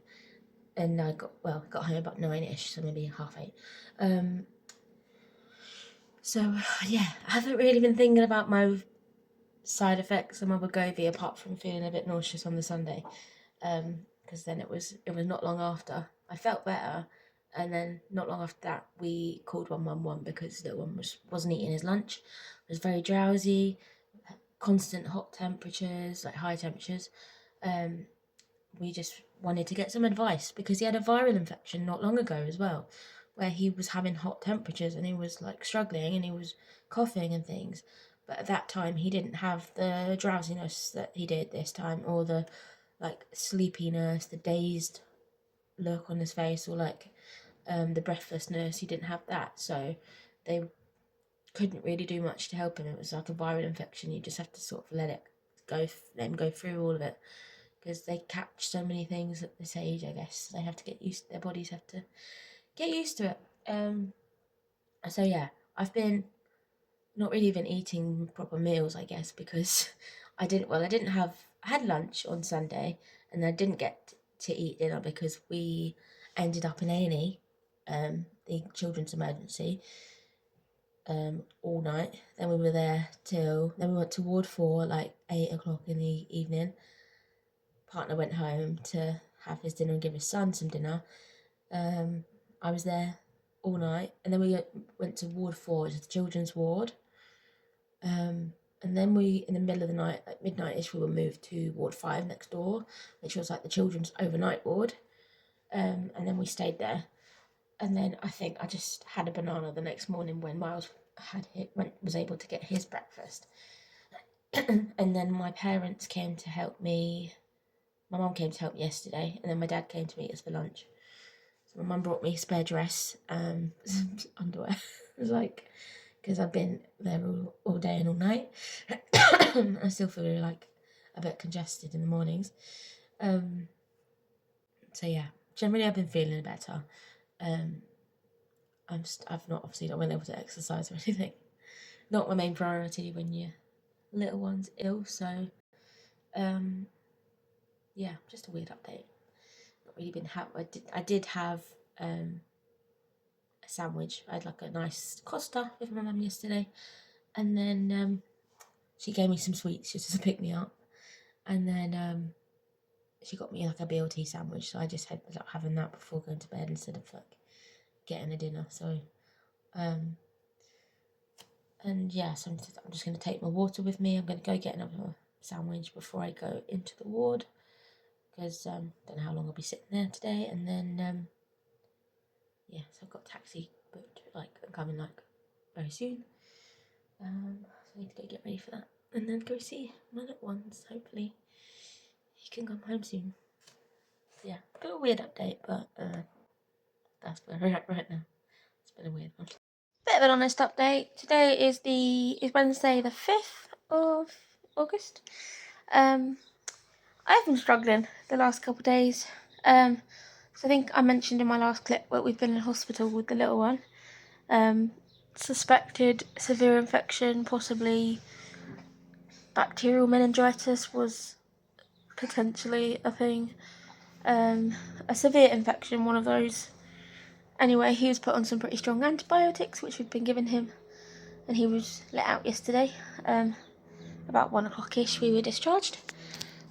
and I got home about 9-ish, so maybe 8:30. So yeah, I haven't really been thinking about my side effects of my Wegovy apart from feeling a bit nauseous on the Sunday, because then it was not long after I felt better, and then not long after that we called 111 because the one wasn't eating his lunch, was very drowsy, constant hot temperatures, like high temperatures. We just wanted to get some advice because he had a viral infection not long ago as well, where he was having hot temperatures and he was like struggling and he was coughing and things. But at that time, he didn't have the drowsiness that he did this time, or the like sleepiness, the dazed look on his face, or like the breathlessness. He didn't have that, so they couldn't really do much to help him. It was like a viral infection. You just have to sort of let him go through all of it, because they catch so many things at this age. I guess they have to get used. Their bodies have to get used to it. So yeah, I've been not really been eating proper meals, I guess, because I had lunch on Sunday, and I didn't get to eat dinner because we ended up in A&E, the children's emergency, all night. Then we were there then we went to Ward 4 like 8 o'clock in the evening. Partner went home to have his dinner and give his son some dinner. I was there all night, and then we went to Ward 4, which is the children's ward. And then in the middle of the night, like midnight-ish, we were moved to Ward 5 next door, which was like the children's overnight ward. And then we stayed there. And then I think I just had a banana the next morning when Miles was able to get his breakfast. And then my parents came to help me. My mum came to help me yesterday, and then my dad came to meet us for lunch. So my mum brought me a spare dress, underwear. It was like, because I've been there all day and all night. I still feel like a bit congested in the mornings. So yeah, generally I've been feeling better. I've not been able to exercise or anything. Not my main priority when your little one's ill. So, yeah, just a weird update. Not really been I did have a sandwich. I had like a nice Costa with my mum yesterday, and then she gave me some sweets just to pick me up, and then she got me like a BLT sandwich. So I just ended up having that before going to bed instead of like getting a dinner. So, and yeah, so I'm just going to take my water with me. I'm going to go get another sandwich before I go into the ward, because don't know how long I'll be sitting there today. And then yeah, so I've got a taxi booked, like I'm coming like very soon. So I need to go get ready for that, and then go see my little ones. Hopefully he can come home soon. Yeah, a bit of a weird update, but that's where we're at right now. It's been a weird one. Bit of an honest update. Today is Wednesday the 5th of August. I've been struggling the last couple of days. So I think I mentioned in my last clip that we've been in hospital with the little one. Suspected severe infection, possibly bacterial meningitis was potentially a thing. A severe infection, one of those. Anyway, he was put on some pretty strong antibiotics, which we'd been giving him, and he was let out yesterday. About 1 o'clock-ish we were discharged.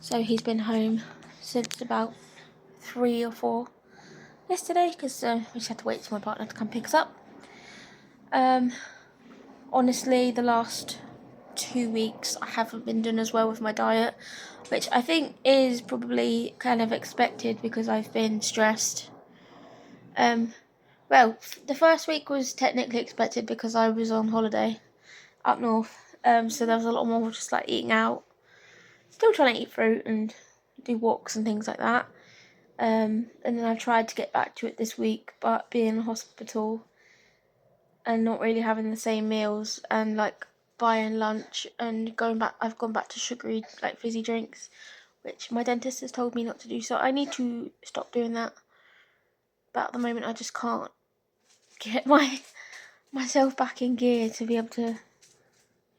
So he's been home since about 3 or 4 yesterday, because we just had to wait for my partner to come pick us up. Honestly, the last 2 weeks I haven't been doing as well with my diet, which I think is probably kind of expected because I've been stressed. Well, the first week was technically expected because I was on holiday up north, so there was a lot more just like eating out, still trying to eat fruit and do walks and things like that. And then I've tried to get back to it this week, but being in hospital and not really having the same meals and like buying lunch and I've gone back to sugary, like fizzy drinks, which my dentist has told me not to do, so I need to stop doing that. But at the moment I just can't get myself back in gear to be able to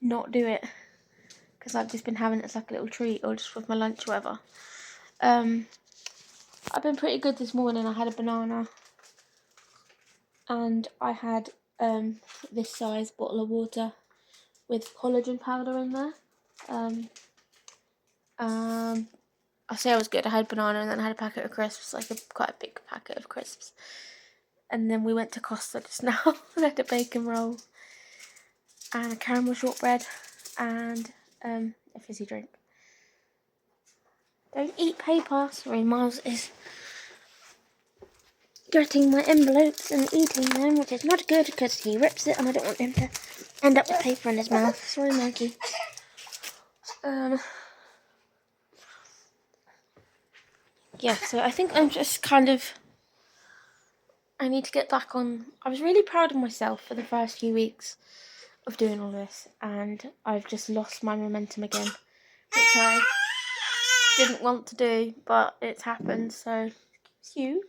not do it, because I've just been having it as like a little treat or just with my lunch or whatever. I've been pretty good this morning. I had a banana and I had this size bottle of water with collagen powder in there. I say I was good. I had a banana and then I had a packet of crisps, like quite a big packet of crisps. And then we went to Costa just now and had a bacon roll and a caramel shortbread and a fizzy drink. Don't eat paper. Sorry, Miles is getting my envelopes and eating them, which is not good because he rips it and I don't want him to end up with paper in his mouth. Sorry, Mikey. Yeah, so I think I'm just kind of... I need to get back on... I was really proud of myself for the first few weeks of doing all this, and I've just lost my momentum again, which I didn't want to do, but it's happened, so... It's you.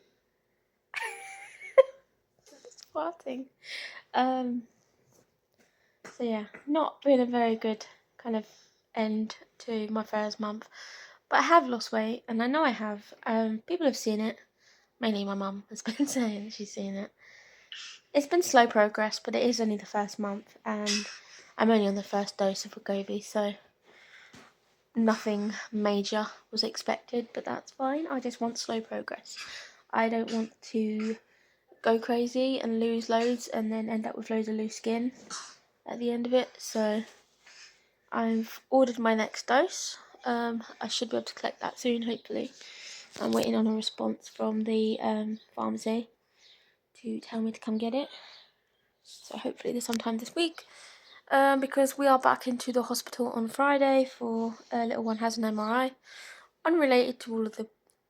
It's farting. So yeah, not been a very good kind of end to my first month, but I have lost weight, and I know I have. People have seen it. Mainly my mum has been saying she's seen it. It's been slow progress, but it is only the first month, and I'm only on the first dose of Wegovy, so nothing major was expected, but that's fine. I just want slow progress. I don't want to go crazy and lose loads and then end up with loads of loose skin at the end of it, so I've ordered my next dose. I should be able to collect that soon, hopefully. I'm waiting on a response from the pharmacy to tell me to come get it. So hopefully there's sometime this week. Because we are back into the hospital on Friday for little one has an MRI. Unrelated to all of the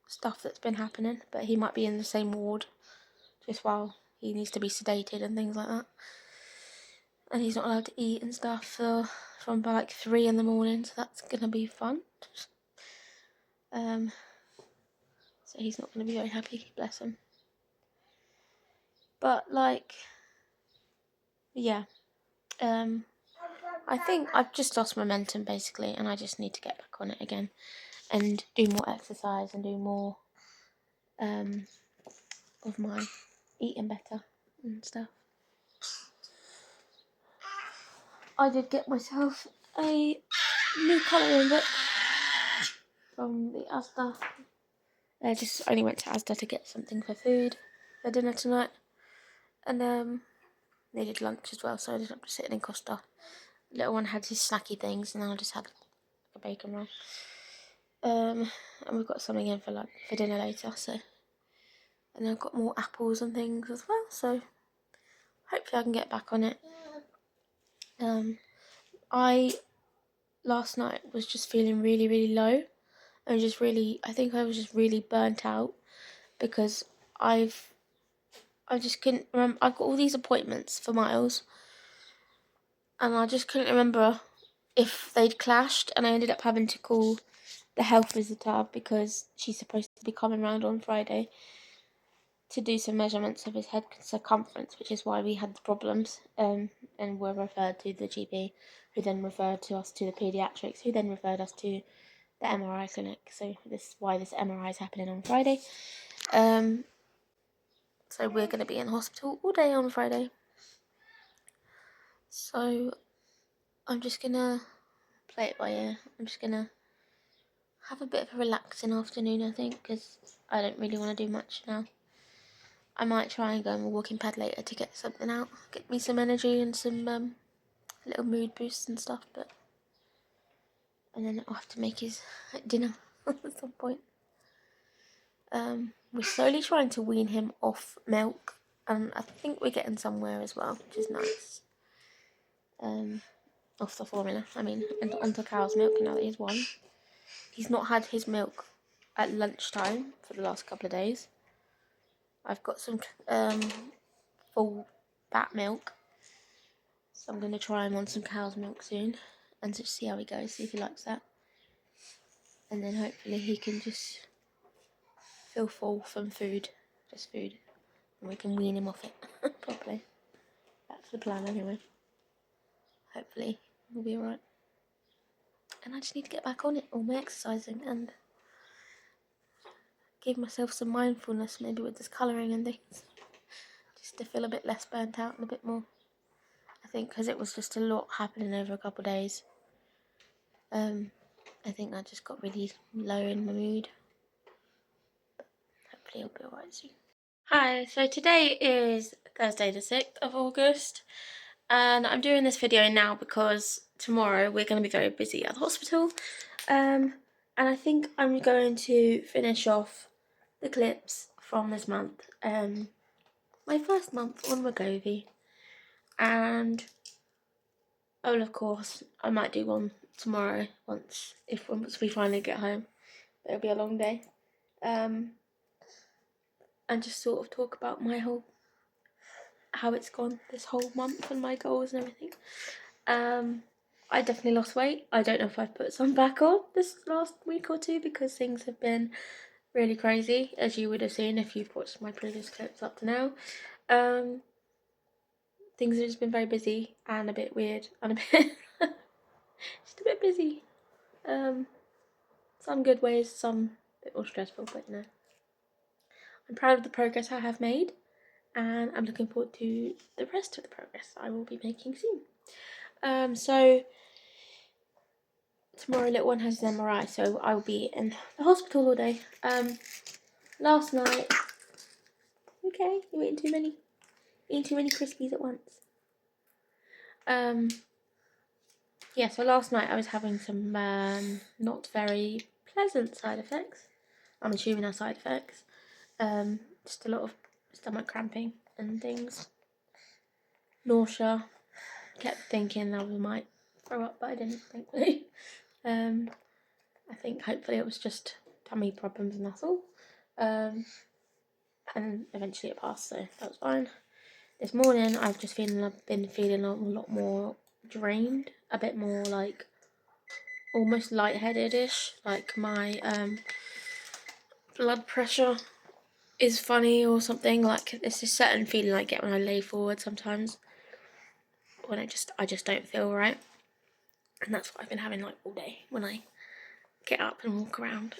stuff that's been happening, but he might be in the same ward just while he needs to be sedated and things like that. And he's not allowed to eat and stuff from about like 3 in the morning, so that's gonna be fun. So he's not gonna be very happy, bless him. But like, yeah, I think I've just lost momentum basically, and I just need to get back on it again and do more exercise and do more of my eating better and stuff. I did get myself a new colouring book from the Asda. I just only went to Asda to get something for food for dinner tonight, and needed lunch as well, so I ended up just sitting in Costa. The little one had his snacky things, and then I just had a bacon roll. And we've got something in for dinner later, so. And I've got more apples and things as well, so hopefully I can get back on it. I last night was just feeling really, really low, and I think I was just really burnt out because I just couldn't remember. I've got all these appointments for Miles, and I just couldn't remember if they'd clashed, and I ended up having to call the health visitor because she's supposed to be coming round on Friday to do some measurements of his head circumference, which is why we had the problems, and were referred to the GP, who then referred to us to the paediatrics, who then referred us to the MRI clinic. So this is why this MRI is happening on Friday. So we're going to be in hospital all day on Friday. So I'm just going to play it by ear. I'm just going to have a bit of a relaxing afternoon, I think, because I don't really want to do much now. I might try and go on a walking pad later to get something out, get me some energy and some little mood boosts and stuff, and then I'll have to make his dinner at some point. We're slowly trying to wean him off milk, and I think we're getting somewhere as well, which is nice. Off the formula, and onto cow's milk now that he's 1. He's not had his milk at lunchtime for the last couple of days. I've got some full fat milk, so I'm going to try him on some cow's milk soon and just see how he goes, see if he likes that. And then hopefully he can just feel full from food, just food, and we can wean him off it properly. That's the plan anyway. Hopefully we'll be alright. And I just need to get back on it, all my exercising, and give myself some mindfulness, maybe with this colouring and things, just to feel a bit less burnt out and a bit more. I think because it was just a lot happening over a couple of days. I think I just got really low in my mood. But hopefully it'll be alright soon. Hi, so today is Thursday the 6th of August, and I'm doing this video now because tomorrow we're going to be very busy at the hospital, and I think I'm going to finish off the clips from this month, my first month on Wegovy, and of course I might do one tomorrow once we finally get home. It'll be a long day, and just sort of talk about how it's gone this whole month and my goals and everything. I definitely lost weight. I don't know if I've put some back on this last week or two because things have been really crazy, as you would have seen if you've watched my previous clips up to now. Things have just been very busy and a bit weird and a bit just a bit busy. Some good ways, some a bit more stressful, but I'm proud of the progress I have made, and I'm looking forward to the rest of the progress I will be making soon. So tomorrow little one has an MRI, so I will be in the hospital all day. Last night, okay, you're eating too many Crispies at once. Yeah, so last night I was having some not very pleasant side effects. I'm assuming they're side effects. Just a lot of stomach cramping and things. Nausea. Kept thinking I might throw up, but I didn't, thankfully. I think hopefully it was just tummy problems and that's all. And eventually it passed, so that was fine. This morning I've been feeling a lot more drained, a bit more like almost lightheaded-ish, like my blood pressure is funny or something. Like it's a certain feeling I get when I lay forward sometimes, when I just don't feel right, and that's what I've been having like all day when I get up and walk around.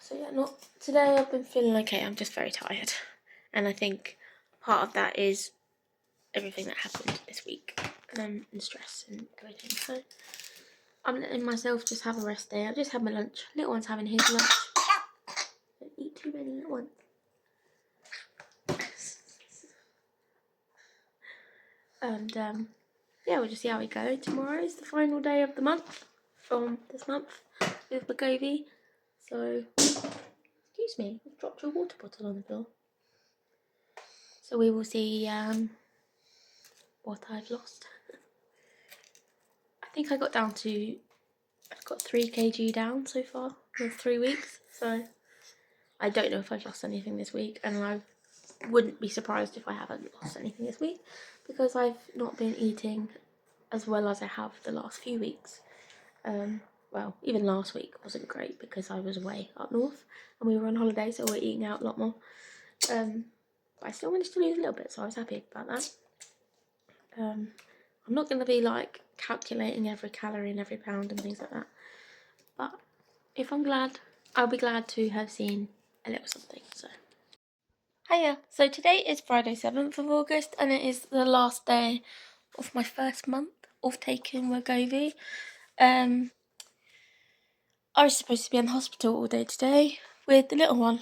So yeah, not today. I've been feeling okay. I'm just very tired, and I think part of that is everything that happened this week, and stress and everything. So I'm letting myself just have a rest day. I've just had my lunch. Little one's having his lunch. Don't eat too many at once. And yeah, we'll just see how we go. Tomorrow is the final day of the month from this month with Wegovy. So, excuse me, I've dropped your water bottle on the floor. So we will see what I've lost. I think I've got 3 kg down so far in 3 weeks. So I don't know if I've lost anything this week, and I wouldn't be surprised if I haven't lost anything this week because I've not been eating as well as I have the last few weeks. Well, even last week wasn't great because I was away up north and we were on holiday, so we're eating out a lot more. But I still managed to lose a little bit, so I was happy about that. I'm not going to be like calculating every calorie and every pound and things like that. But if I'm glad, I'll be glad to have seen a little something. So, hiya. So today is Friday 7th of August, and it is the last day of my first month of taking Wegovy. I was supposed to be in the hospital all day today with the little one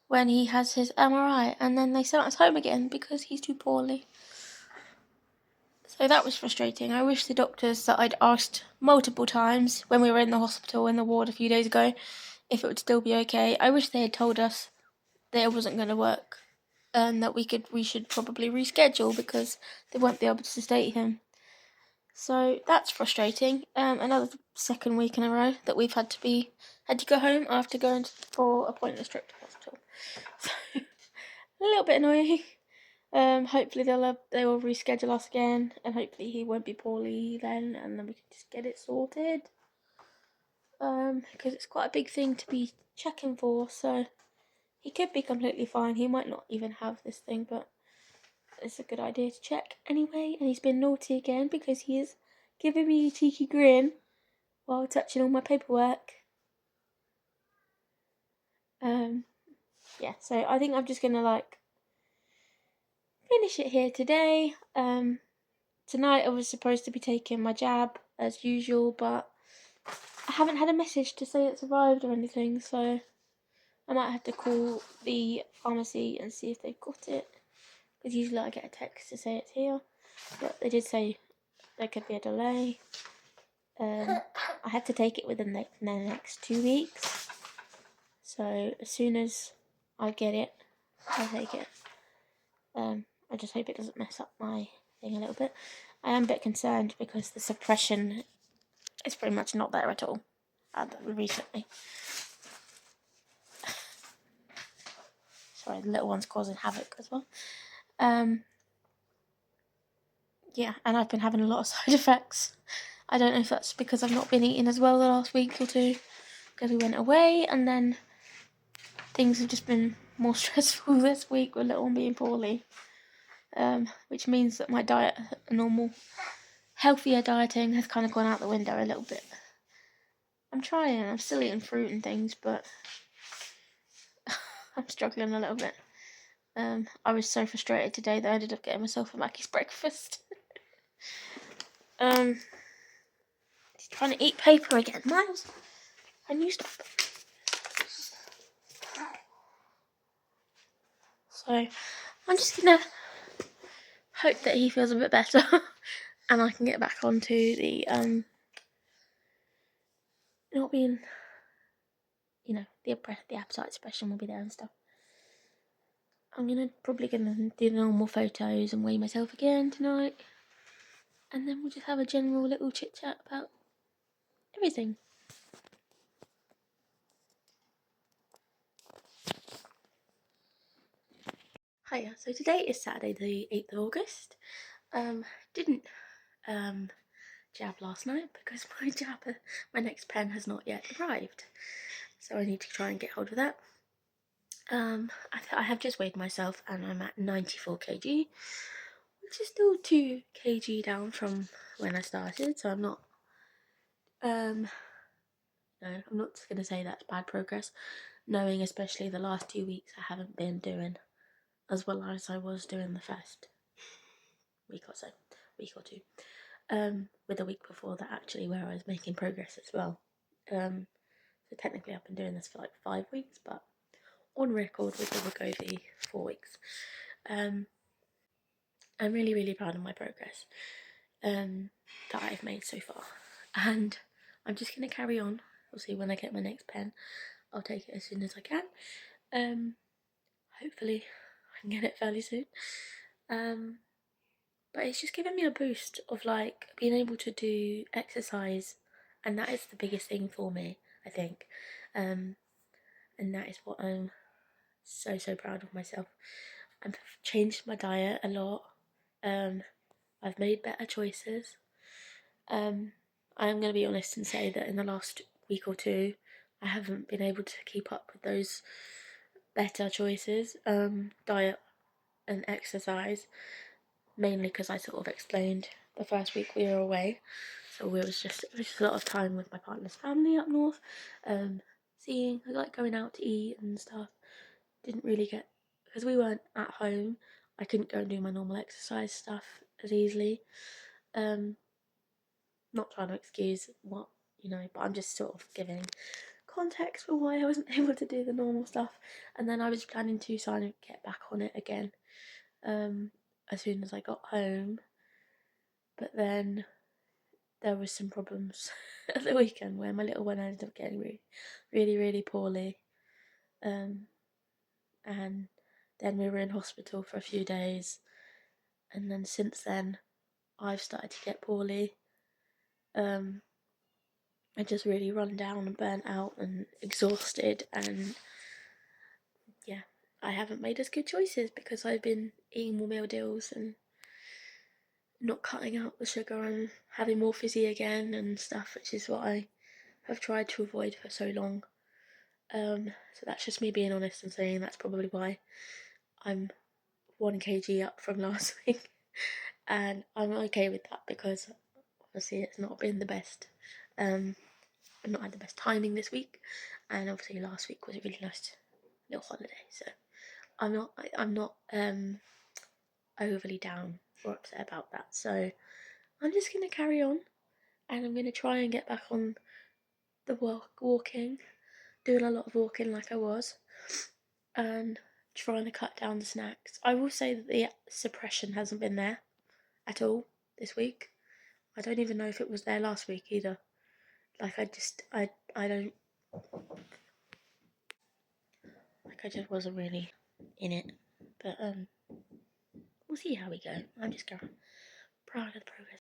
when he has his MRI, and then they sent us home again because he's too poorly. So that was frustrating. I wish the doctors that I'd asked multiple times when we were in the hospital in the ward a few days ago if it would still be okay. I wish they had told us that it wasn't going to work and that we should probably reschedule because they won't be able to sedate him. So that's frustrating. Another second week in a row that we've had to go home after going for a pointless trip to hospital. So a little bit annoying. Hopefully they will reschedule us again, and hopefully he won't be poorly then, and then we can just get it sorted. because it's quite a big thing to be checking for, so he could be completely fine. He might not even have this thing, but it's a good idea to check anyway. And he's been naughty again because he is giving me a cheeky grin while touching all my paperwork. Yeah, so I think I'm just gonna finish it here today. Tonight I was supposed to be taking my jab as usual, but I haven't had a message to say it's arrived or anything, so I might have to call the pharmacy and see if they've got it. Because usually I get a text to say it's here, but they did say there could be a delay. I have to take it within the next 2 weeks, so as soon as I get it, I'll take it. I just hope it doesn't mess up my thing a little bit. I am a bit concerned because the suppression is pretty much not there at all recently. Sorry, the little one's causing havoc as well. Yeah, and I've been having a lot of side effects. I don't know if that's because I've not been eating as well the last week or two, because we went away, and then things have just been more stressful this week with little one being poorly. Which means that my diet, normal, healthier dieting, has kind of gone out the window a little bit. I'm trying, I'm still eating fruit and things, but I'm struggling a little bit. I was so frustrated today that I ended up getting myself a Mackey's breakfast. He's trying to eat paper again. Miles, can you stop? So, I'm just gonna hope that he feels a bit better and I can get back onto the, not being, the appetite suppression will be there and stuff. I'm probably gonna do the normal photos and weigh myself again tonight. And then we'll just have a general little chit chat about everything. Hiya, so today is Saturday the 8th of August. Didn't jab last night because my next pen has not yet arrived. So I need to try and get hold of that. I have just weighed myself and I'm at 94 kg, which is still 2 kg down from when I started, so I'm not, no, I'm not going to say that's bad progress, knowing especially the last 2 weeks I haven't been doing as well as I was doing the first week or two. With a week before that actually where I was making progress as well. So technically I've been doing this for 5 weeks, but on record with the Wegovy 4 weeks. I'm really, really proud of my progress that I've made so far. And I'm just going to carry on. Obviously when I get my next pen, I'll take it as soon as I can. Hopefully I can get it fairly soon. But it's just given me a boost of being able to do exercise, and that is the biggest thing for me, I think. And that is what I'm so proud of myself. I've changed my diet a lot. I've made better choices. I'm going to be honest and say that in the last week or two, I haven't been able to keep up with those better choices, diet and exercise. Mainly because I sort of explained the first week we were away, so it was just a lot of time with my partner's family up north, seeing, going out to eat and stuff. Didn't really get, because we weren't at home, I couldn't go and do my normal exercise stuff as easily. Not trying to excuse what, but I'm just sort of giving context for why I wasn't able to do the normal stuff. And then I was planning to get back on it again, as soon as I got home, but then there was some problems at the weekend where my little one ended up getting really, really poorly, and then we were in hospital for a few days, and then since then I've started to get poorly. I just really run down and burnt out and exhausted, and yeah, I haven't made as good choices because I've been eating more meal deals and not cutting out the sugar and having more fizzy again and stuff, which is what I have tried to avoid for so long. So that's just me being honest and saying that's probably why I'm 1 kg up from last week, and I'm okay with that because obviously it's not been the best. I've not had the best timing this week, and obviously last week was a really nice little holiday. So I'm not overly down or upset about that. So I'm just gonna carry on, and I'm gonna try and get back on the walking, doing a lot of walking like I was, and trying to cut down the snacks. I will say that the suppression hasn't been there at all this week. I don't even know if it was there last week either. Like I don't I just wasn't really in it. But we'll see how we go. I'm just proud of the progress.